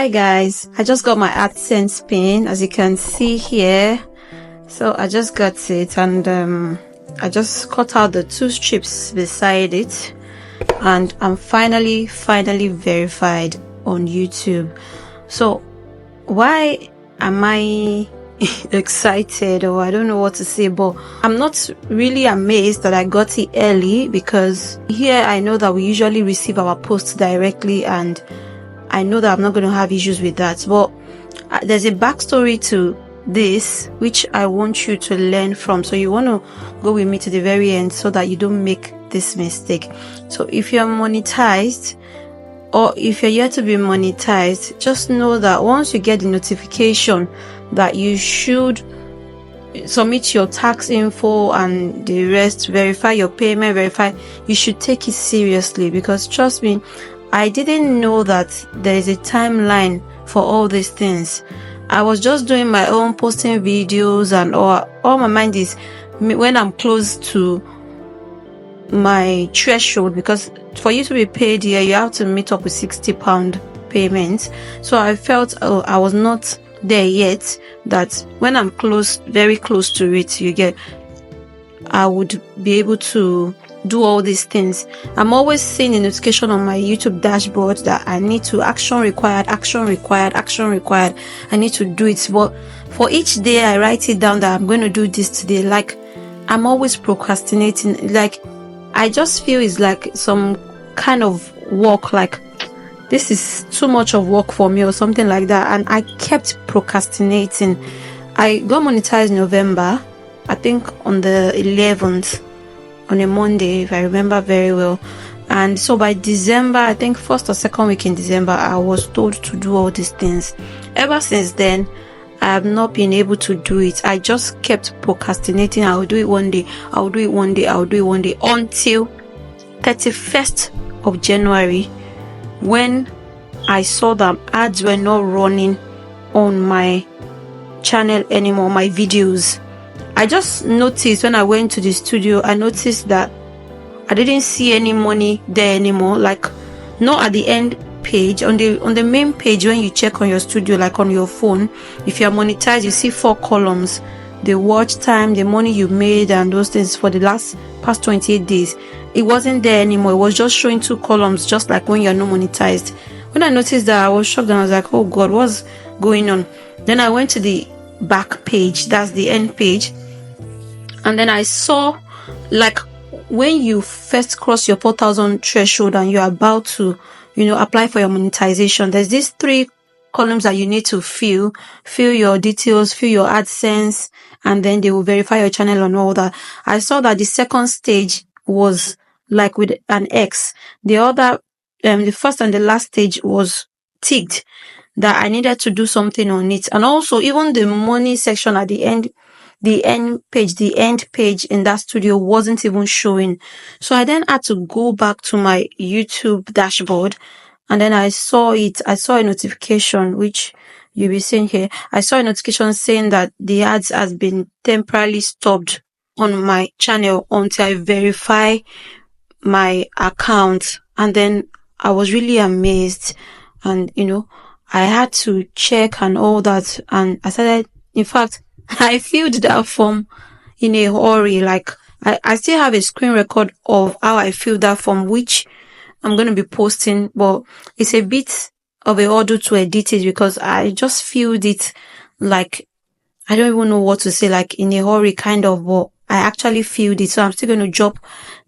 Hi guys, I just got my Adsense pin, as you can see here. So I just got it, and I just cut out the 2 strips beside it, and I'm finally verified on YouTube. So why am I excited, or I don't know what to say, but I'm not really amazed that I got it early, because here I know that we usually receive our posts directly, and I know that I'm not going to have issues with that. But there's a backstory to this which I want you to learn from, so you want to go with me to the very end so that you don't make this mistake. So if you're monetized, or if you're yet to be monetized, just know that once you get the notification that you should submit your tax info and the rest, verify your payment, you should take it seriously, because trust me, I didn't know that there is a timeline for all these things. I was just doing my own, posting videos, and all my mind is when I'm close to my threshold, because for you to be paid here, you have to meet up with £60 payment. So I felt I was not there yet, that when I'm very close to it, I would be able to do all these things. I'm always seeing a notification on my YouTube dashboard that I need to action required. I need to do it. But for each day I write it down that I'm going to do this today. Like, I'm always procrastinating. Like, I just feel it's like some kind of work, like this is too much of work for me or something like that, and I kept procrastinating. I got monetized November, I think on the 11th, on a Monday, if I remember very well. And so by December, I think first or second week in December, I was told to do all these things. Ever since then, I have not been able to do it. I just kept procrastinating. I'll do it one day, until 31st of January, when I saw that ads were not running on my channel anymore, my videos. I just noticed when I went to the studio, I noticed that I didn't see any money there anymore. Like, not at the end page, on the main page. When you check on your studio, like on your phone, if you're monetized, you see 4 columns: the watch time, the money you made, and those things for the past 28 days. It wasn't there anymore. It was just showing 2 columns, just like when you're not monetized. When I noticed that, I was shocked, and I was like, oh God, what's going on? Then I went to the back page, that's the end page, and then I saw, like, when you first cross your 4,000 threshold and you're about to, apply for your monetization, there's these 3 columns that you need to fill your details, fill your AdSense, and then they will verify your channel and all that. I saw that the second stage was like with an X. The first and the last stage was ticked, that I needed to do something on it. And also, even the money section at the end page in that studio wasn't even showing. So I then had to go back to my YouTube dashboard, and then I saw a notification, which you'll be seeing here. I saw a notification saying that the ads has been temporarily stopped on my channel until I verify my account. And then I was really amazed, and I had to check and all that, and I started, in fact, I filled that form in a hurry. Like, I still have a screen record of how I filled that form, which I'm going to be posting, but it's a bit of a order to edit it, because I just filled it like, I don't even know what to say, like in a hurry kind of, but I actually filled it. So I'm still going to drop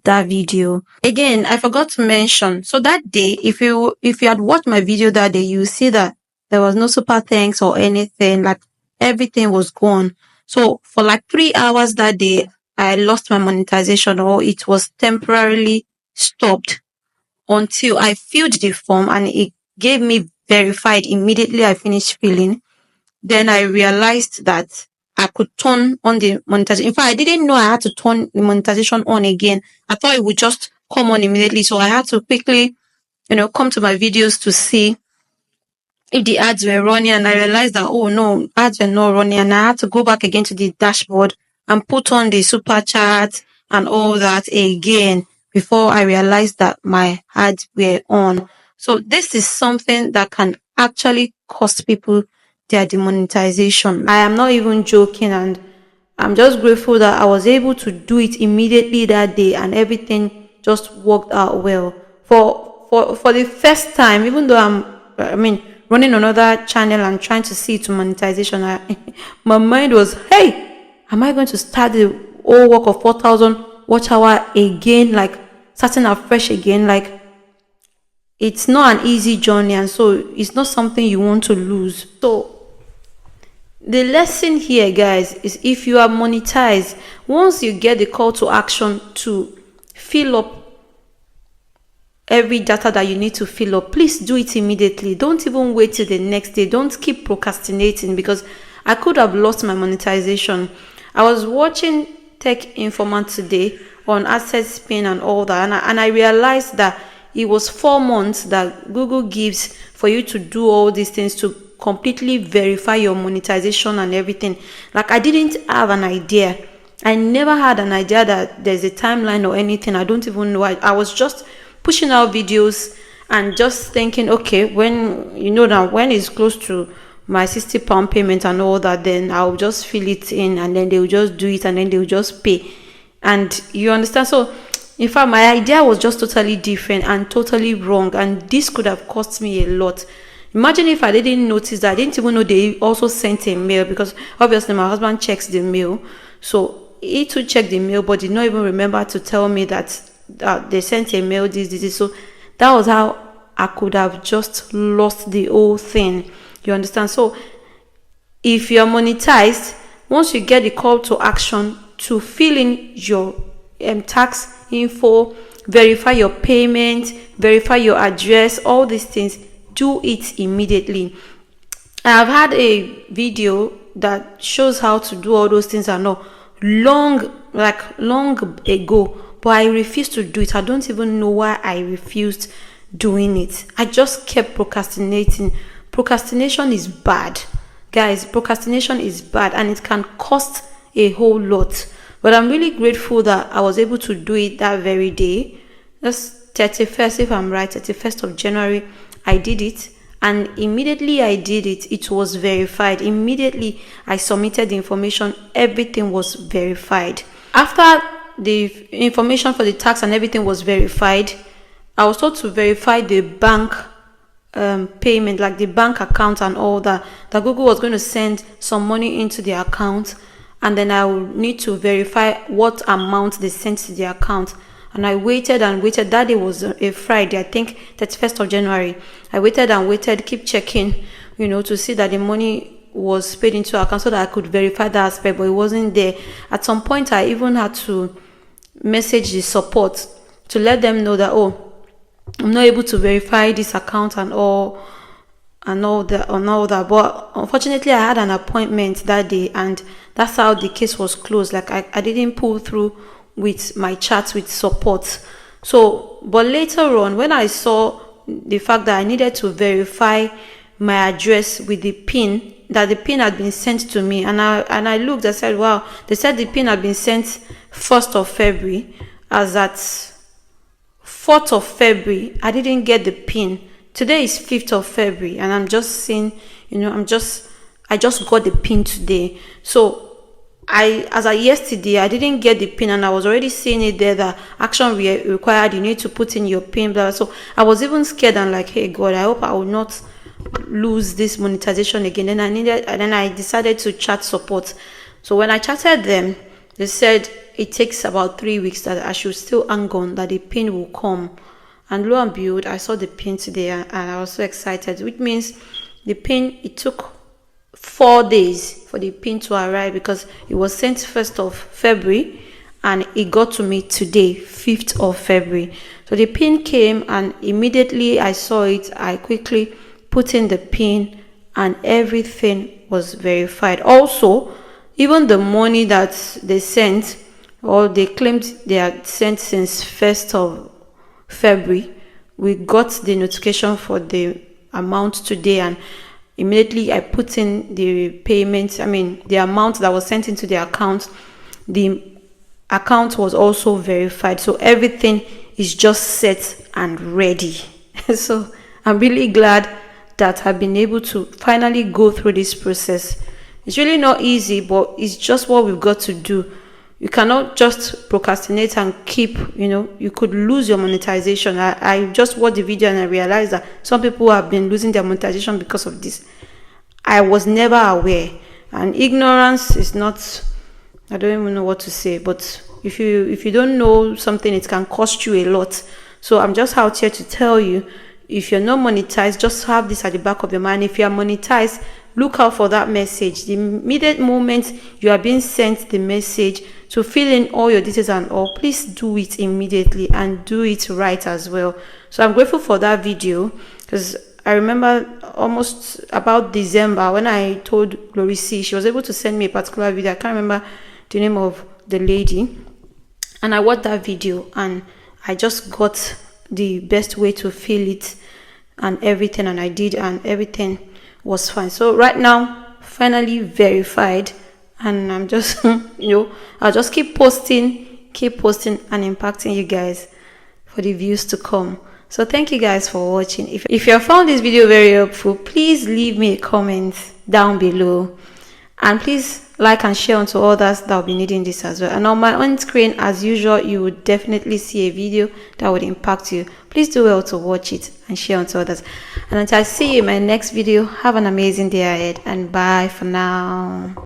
that video. Again, I forgot to mention, so that day, if you had watched my video that day, you see that there was no super thanks or anything. Like, everything was gone. So for like 3 hours that day, I lost my monetization, or it was temporarily stopped, until I filled the form and it gave me verified immediately I finished filling. Then I realized that I could turn on the monetization. In fact, I didn't know I had to turn the monetization on again. I thought it would just come on immediately. So I had to quickly, come to my videos to see if the ads were running, and I realized that, oh no, ads were not running, and I had to go back again to the dashboard and put on the super chat and all that again before I realized that my ads were on. So this is something that can actually cost people their demonetization. I am not even joking, and I'm just grateful that I was able to do it immediately that day, and everything just worked out well. For the first time, even though I mean running another channel and trying to see to monetization, my mind was, hey, am I going to start the whole work of 4,000 watch hour again, like starting afresh again? Like, it's not an easy journey, and so it's not something you want to lose. So the lesson here, guys, is if you are monetized, once you get the call to action to fill up every data that you need to fill up, please do it immediately. Don't even wait till the next day. Don't keep procrastinating, because I could have lost my monetization. I was watching Tech Informant today on Adsense spin and all that, and I realized that it was 4 months that Google gives for you to do all these things, to completely verify your monetization and everything. Like, I didn't have an idea. I never had an idea that there's a timeline or anything. I don't even know. I was just pushing out videos and just thinking, okay, when now when it's close to my £60 payment and all that, then I'll just fill it in, and then they'll just do it, and then they'll just pay. And you understand? So in fact, my idea was just totally different and totally wrong, and this could have cost me a lot. Imagine if I didn't notice that. I didn't even know they also sent a mail, because obviously my husband checks the mail. So he too checked the mail, but did not even remember to tell me that they sent a mail, this. So that was how I could have just lost the whole thing. You understand? So if you're monetized, once you get the call to action to fill in your tax info, verify your payment, verify your address, all these things, do it immediately. I have had a video that shows how to do all those things, and not long ago, but I refused to do it. I don't even know why I refused doing it. I just kept procrastinating. Procrastination is bad, guys. Procrastination is bad, and it can cost a whole lot. But I'm really grateful that I was able to do it that very day. That's 31st, if I'm right, 31st of January. I did it, and immediately I did it, it was verified. Immediately I submitted the information, everything was verified. After the information for the tax and everything was verified, I was told to verify the bank payment, like the bank account and all that Google was going to send some money into the account, and then I will need to verify what amount they sent to the account. And I waited and waited. That day was a Friday, I think 31st of January. I waited and waited, keep checking, to see that the money was paid into account, so that I could verify that aspect, but it wasn't there. At some point, I even had to message the support to let them know that, oh, I'm not able to verify this account and all that. But unfortunately, I had an appointment that day, and that's how the case was closed. Like, I didn't pull through with my chat with support. So, but later on, when I saw the fact that I needed to verify my address with the PIN, that the PIN had been sent to me, and I looked, I said, wow, they said the PIN had been sent 1st of February, as at 4th of February, I didn't get the PIN. Today is 5th of February, and I'm just saying, I just got the PIN today. So as of yesterday, I didn't get the PIN, and I was already seeing it there that action required, you need to put in your PIN, blah. So I was even scared and like, hey God, I hope I will not lose this monetization again. And then I decided to chat support. So when I chatted them, they said it takes about 3 weeks, that I should still hang on, that the PIN will come. And lo and behold, I saw the PIN today, and I was so excited, which means the PIN, it took 4 days for the PIN to arrive, because it was sent 1st of February and it got to me today, 5th of February. So the PIN came, and immediately I saw it, I quickly put in the PIN, and everything was verified. Also, even the money that they sent, or they claimed they had sent since 1st of February, we got the notification for the amount today, and immediately I put in the payment, the amount that was sent into the account. The account was also verified, so everything is just set and ready. So I'm really glad that have been able to finally go through this process. It's really not easy, but it's just what we've got to do. You cannot just procrastinate and keep, you could lose your monetization. I just watched the video and I realized that some people have been losing their monetization because of this. I was never aware, and ignorance is not, I don't even know what to say, but if you don't know something, it can cost you a lot. So I'm just out here to tell you, if you're not monetized, just have this at the back of your mind. If you are monetized, look out for that message. The immediate moment you are being sent the message to fill in all your details and all, please do it immediately and do it right as well. So I'm grateful for that video, because I remember almost about December when I told Glory C, she was able to send me a particular video. I can't remember the name of the lady, and I watched that video and I just got the best way to fill it and everything, and I did, and everything was fine. So right now, finally verified, and I'm just I'll just keep posting and impacting you guys for the views to come. So thank you guys for watching. If you have found this video very helpful, please leave me a comment down below, and please like and share onto others that will be needing this as well. And on my own screen, as usual, you would definitely see a video that would impact you. Please do well to watch it and share onto others. And until I see you in my next video, have an amazing day ahead, and bye for now.